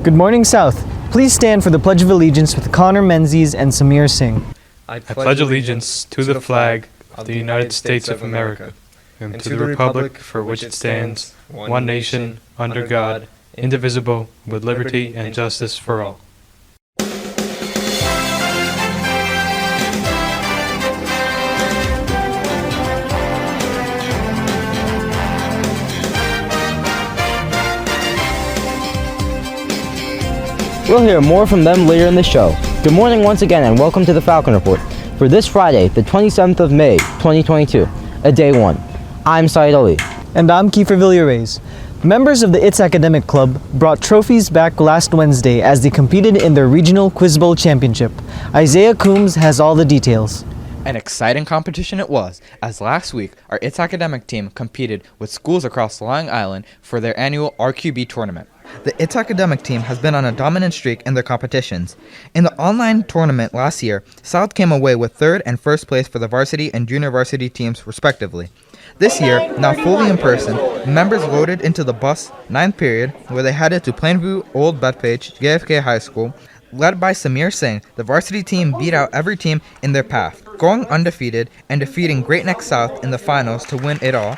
Good morning, South. Please stand for the Pledge of Allegiance with Connor Menzies and Samir Singh. I pledge allegiance to the flag of the United States of America and to the republic for which it stands, one nation, under God, indivisible, with liberty and justice for all. We'll hear more from them later in the show. Good morning once again and welcome to the Falcon Report for this Friday, the 27th of May, 2022, a day one. I'm Saeed Ali. And I'm Kiefer Villarreis. Members of the It's Academic Club brought trophies back last Wednesday as they competed in their regional Quiz Bowl championship. Isaiah Coombs has all the details. An exciting competition it was, as last week our It's Academic team competed with schools across Long Island for their annual RQB tournament. The It's Academic team has been on a dominant streak in their competitions. In the online tournament last year, South came away with third and first place for the varsity and junior varsity teams respectively. This year, now fully in person, members loaded into the bus 9th period where they headed to Plainview Old Bethpage JFK High School. Led by Samir Singh, the varsity team beat out every team in their path, going undefeated and defeating Great Neck South in the finals to win it all.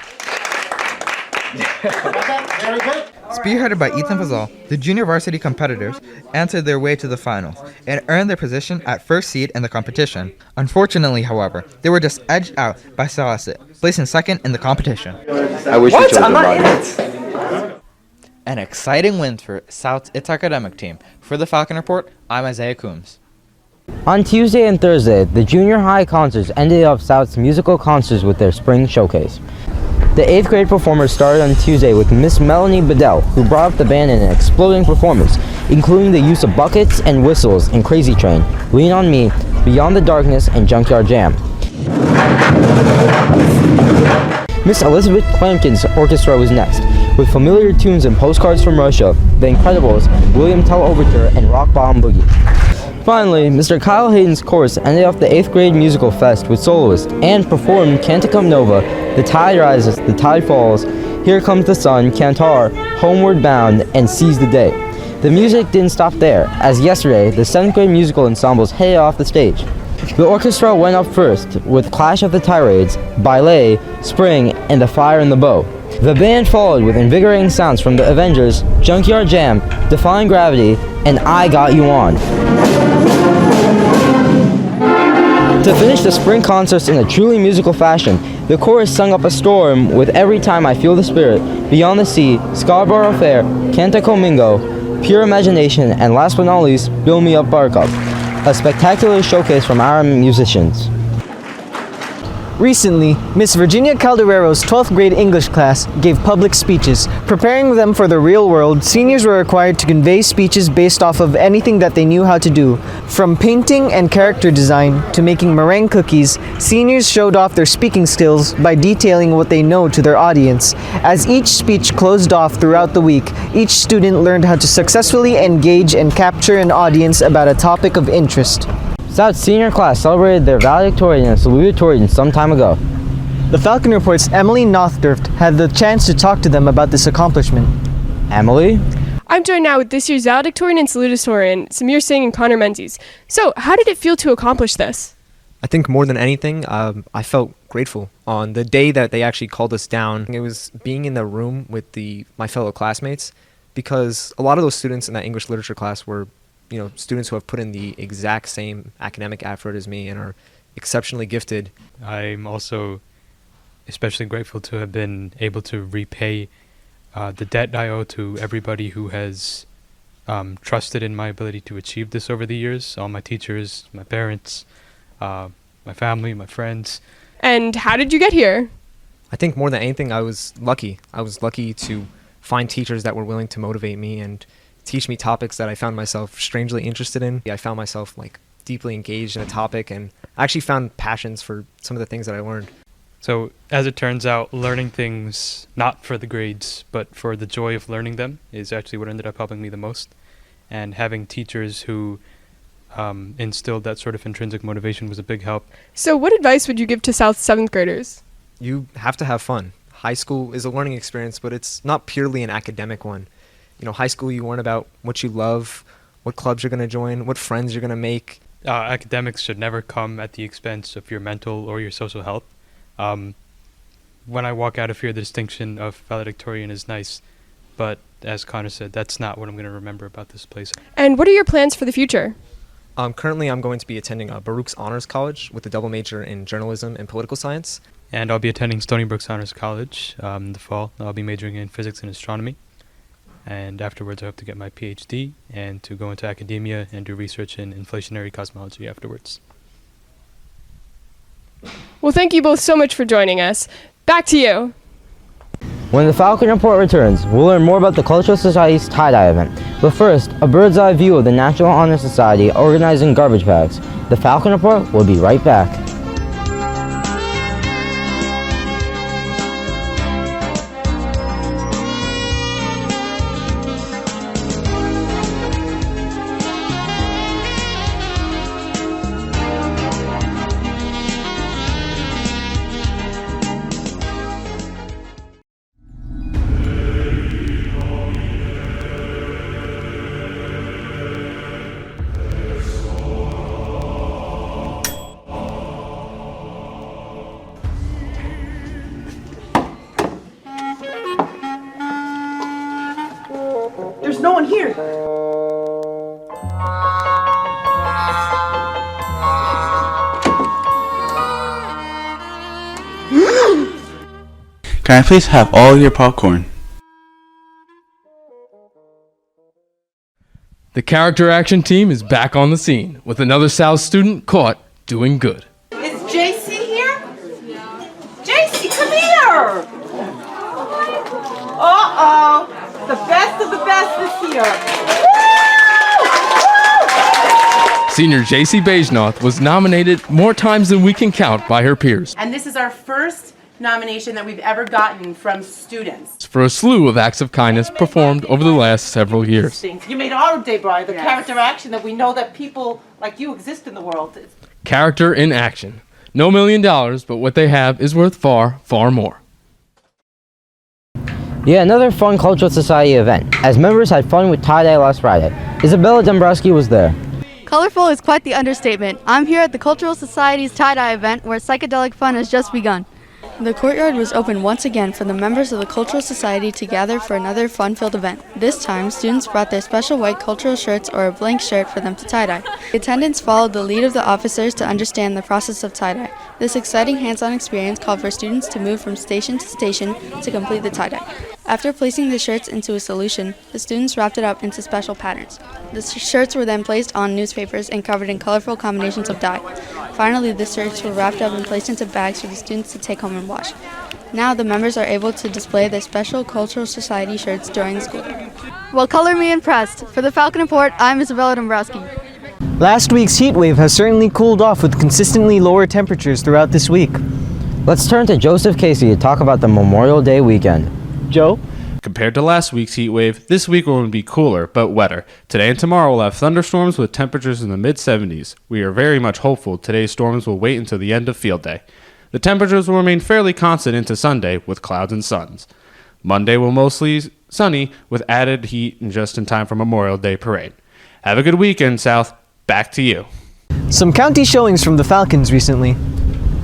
Spearheaded by Ethan Fazal, the junior varsity competitors entered their way to the finals and earned their position at first seed in the competition. Unfortunately, however, they were just edged out by Salasit, placing second in the competition. I wish we chose I'm not in it. An exciting win for South's It's Academic team. For the Falcon Report, I'm Isaiah Coombs. On Tuesday and Thursday, the junior high concerts ended up South's musical concerts with their spring showcase. The 8th grade performers started on Tuesday with Miss Melanie Bedell, who brought up the band in an exploding performance, including the use of buckets and whistles in Crazy Train, Lean on Me, Beyond the Darkness, and Junkyard Jam. Miss Elizabeth Clampton's orchestra was next, with familiar tunes and Postcards from Russia, The Incredibles, William Tell Overture, and Rock Bottom Boogie. Finally, Mr. Kyle Hayden's chorus ended off the 8th grade musical fest with soloists and performed Canticum Nova, The Tide Rises, The Tide Falls, Here Comes the Sun, Cantar, Homeward Bound, and Seize the Day. The music didn't stop there, as yesterday, the 7th grade musical ensembles headed off the stage. The orchestra went up first with Clash of the Tirades, Ballet, Spring, and The Fire and the Bow. The band followed with invigorating sounds from The Avengers, Junkyard Jam, Defying Gravity, and I Got You On. To finish the spring concerts in a truly musical fashion, the chorus sung up a storm with Every Time I Feel the Spirit, Beyond the Sea, Scarborough Fair, Cantico Mingo, Pure Imagination, and last but not least, Build Me Up Buttercup. A spectacular showcase from our musicians. Recently, Miss Virginia Calderero's 12th grade English class gave public speeches. Preparing them for the real world, seniors were required to convey speeches based off of anything that they knew how to do. From painting and character design to making meringue cookies, seniors showed off their speaking skills by detailing what they know to their audience. As each speech closed off throughout the week, each student learned how to successfully engage and capture an audience about a topic of interest. South's senior class celebrated their valedictorian and salutatorian some time ago. The Falcon Report's Emily Nothdurft had the chance to talk to them about this accomplishment. Emily? I'm joined now with this year's valedictorian and salutatorian, Samir Singh and Connor Menzies. So, how did it feel to accomplish this? I think more than anything, I felt grateful. On the day that they actually called us down, it was being in the room with my fellow classmates, because a lot of those students in that English literature class were students who have put in the exact same academic effort as me and are exceptionally gifted. I'm also especially grateful to have been able to repay the debt I owe to everybody who has trusted in my ability to achieve this over the years. All my teachers, my parents, my family, my friends. And how did you get here? I think more than anything, I was lucky. I was lucky to find teachers that were willing to motivate me and teach me topics that I found myself strangely interested in. I found myself deeply engaged in a topic and actually found passions for some of the things that I learned. So as it turns out, learning things not for the grades but for the joy of learning them is actually what ended up helping me the most. And having teachers who instilled that sort of intrinsic motivation was a big help. So what advice would you give to South 7th graders? You have to have fun. High school is a learning experience, but it's not purely an academic one. high school you learn about what you love, what clubs you're going to join, what friends you're going to make. Academics should never come at the expense of your mental or your social health. When I walk out of here, the distinction of valedictorian is nice, but as Connor said, that's not what I'm going to remember about this place. And what are your plans for the future? Currently, I'm going to be attending Baruch's Honors College with a double major in journalism and political science. And I'll be attending Stony Brook's Honors College in the fall. I'll be majoring in physics and astronomy. And afterwards, I hope to get my PhD and to go into academia and do research in inflationary cosmology afterwards. Well, thank you both so much for joining us. Back to you. When the Falcon Report returns, we'll learn more about the Cultural Society's tie-dye event. But first, a bird's-eye view of the National Honor Society organizing garbage bags. The Falcon Report will be right back. There's no one here. Can I please have all your popcorn? The character action team is back on the scene with another South student caught doing good. Is JC here? JC, come here! Uh-oh. The best of the best is here. Senior J.C. Bajnoth was nominated more times than we can count by her peers And this is our first nomination that we've ever gotten from students. for a slew of acts of kindness performed over the last several years. You made our day, Brian, the character action that we know that people like you exist in the world. Character in action. No $1 million, but what they have is worth far, far more. Yeah, another fun Cultural Society event, as members had fun with tie-dye last Friday. Isabella Dombrowski was there. Colorful is quite the understatement. I'm here at the Cultural Society's tie-dye event where psychedelic fun has just begun. The courtyard was open once again for the members of the Cultural Society to gather for another fun-filled event. This time, students brought their special white cultural shirts or a blank shirt for them to tie-dye. The attendants followed the lead of the officers to understand the process of tie-dye. This exciting hands-on experience called for students to move from station to station to complete the tie-dye. After placing the shirts into a solution, the students wrapped it up into special patterns. The shirts were then placed on newspapers and covered in colorful combinations of dye. Finally, the shirts were wrapped up and placed into bags for the students to take home and wash. Now the members are able to display their special Cultural Society shirts during the school year. Well, color me impressed. For the Falcon Report, I'm Isabella Dombrowski. Last week's heat wave has certainly cooled off with consistently lower temperatures throughout this week. Let's turn to Joseph Casey to talk about the Memorial Day weekend. Joe? Compared to last week's heat wave, this week will be cooler but wetter. Today and tomorrow we'll have thunderstorms with temperatures in the mid-70s. We are very much hopeful today's storms will wait until the end of field day. The temperatures will remain fairly constant into Sunday with clouds and suns. Monday will mostly sunny with added heat and just in time for Memorial Day parade. Have a good weekend, South. Back to you. Some county showings from the Falcons recently.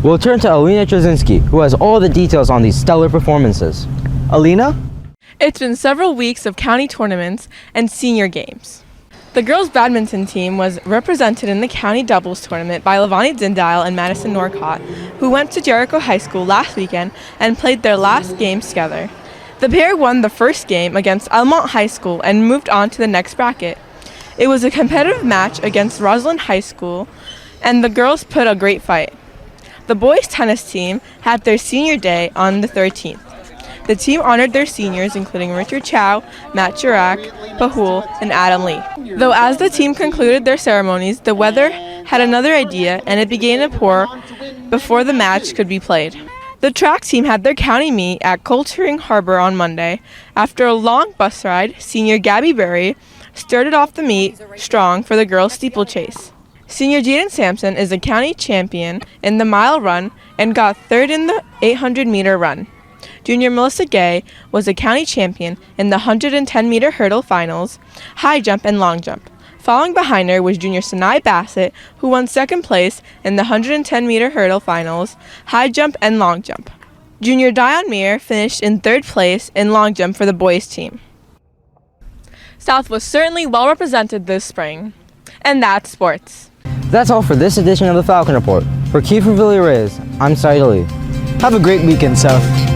We'll turn to Alina Trzynski, who has all the details on these stellar performances. Alina? It's been several weeks of county tournaments and senior games. The girls' badminton team was represented in the county doubles tournament by Lavani Dindile and Madison Norcott, who went to Jericho High School last weekend and played their last games together. The pair won the first game against Elmont High School and moved on to the next bracket. It was a competitive match against Roslyn High School, and the girls put a great fight. The boys' tennis team had their senior day on the 13th. The team honored their seniors, including Richard Chow, Matt Chirac, Pahul, and Adam Lee. Though as the team concluded their ceremonies, the weather had another idea, and it began to pour before the match could be played. The track team had their county meet at Coultering Harbor on Monday. After a long bus ride, senior Gabby Berry started off the meet strong for the girls' steeplechase. Senior Jaden Sampson is a county champion in the mile run and got third in the 800-meter run. Junior Melissa Gay was a county champion in the 110-meter hurdle finals, high jump, and long jump. Following behind her was Junior Sinai Bassett, who won second place in the 110-meter hurdle finals, high jump, and long jump. Junior Dion Meir finished in third place in long jump for the boys' team. South was certainly well represented this spring. And that's sports. That's all for this edition of the Falcon Report. For Kiefer Villarreal, I'm Said Ali. Have a great weekend, South.